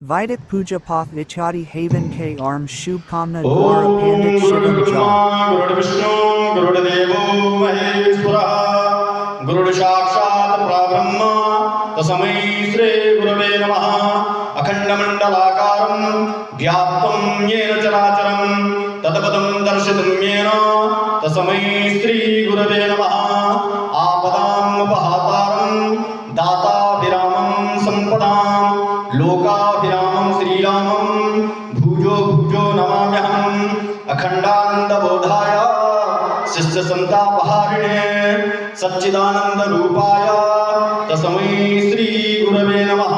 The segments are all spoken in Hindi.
Vidik Puja Path Vichati Haven K Arm Shubh Kamna Dwara Pandit Shivam Jha Guru Vishnu Guru Devo Maheshwara Guru Sakshat Parabrahma Tasmai Shri Gurave Namaha Akhanda Mandalakaram Vyaptam Yena Characharam Tadpadam Darshitam Yena Tasmai Shri Gurave Namaha Apadam Upahataram Data Viramam Sampadam लोकाभिरामं श्रीरामं भुजो भुजो नमाम्यहम् अखंडानंद बोधाय शिष्य संतापहारिणे सच्चिदानंद रूपाय तस्मै श्री गुरवे नमः।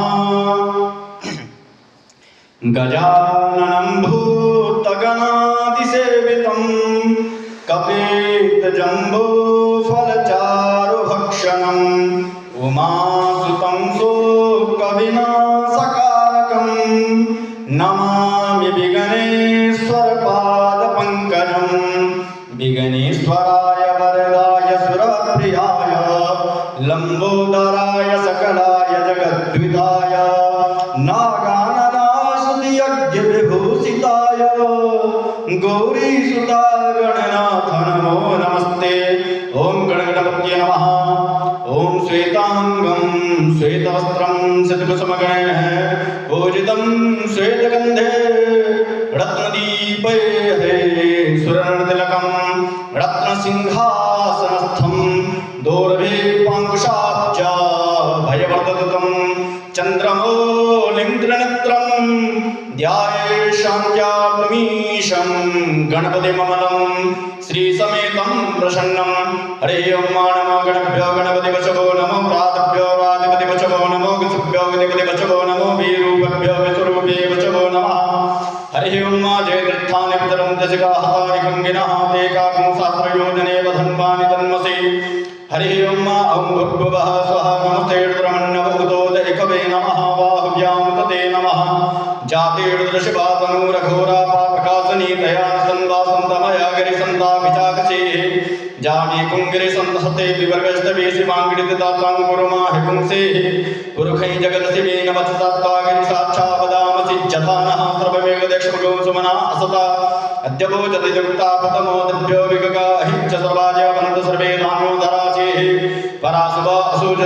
गजाननं भूतगणादिसेवितं कपितजम्बो फलचारुभक्षणम् उमासुतं शोकविनाशकारकं नमामि विघ्नेश्वरपादपङ्कजं विघ्नेश्वराय वरदाय सुरप्रियाय लम्बोदराय सकलाय जगद्विदाय नागाननाशयज्ञविभूषिताय गौरीसुताय गणनाथ नमो नमस्ते। ओम गणगणपतये नमः। ओम श्वेतांगं श्वेतवस्त्रं शतकुसुमगणैः पूजितं श्वेतगन्धे रत्नदीपैः सुवर्णतिलकं रत्नसिंहासनस्थं दोर्भिपाङ्कुशाब्जा भयवर्धतं चन्द्रमौलिन्द्रनेत्रं ध्याये शान्त्यात्मीशं गणपतिममलं श्रीसमेतं प्रसन्नं। हरे ओं नमो गणभ्यो गणपतिवचवो नमो राधभ्यो राधिपतिवचवो नमो गसभ्यो गतिपतिवचवो नमो वीरूपभ्यो विस्वरूपे वचवो नमः। हरि ओं जयतीर्थानि पितरं दशगाहतानि गङ्गिनः ते काकं सहस्रयोजने वधन्वानि तन्मसि। हरि ओं भूर्भुवः स्वः नमस्ते ब्रह्मण्यवहुतोदयकवे नमः बाहुभ्यां तते नमः। जातिर्दृशवातनूरघोरा पापकासनी दया संवासन्तमया गिरिसन्ताभिचाकचेः जाने कुङ्गिरिसन्तहते विवर्गस्तवे शिवाङ्गिरिदातां गुरुमाहि पुंसेः पुरुखै जगदशिवेन वचसात्वा गिरिसाक्षावदामसि जथानः सर्वमेकदेशमगो सुमना असता अद्यवो जतिजुक्ता प्रथमो दिभ्यो विगगा हि च सर्वाज्यावन्त सर्वे नामोदराचेः परासुवा असुज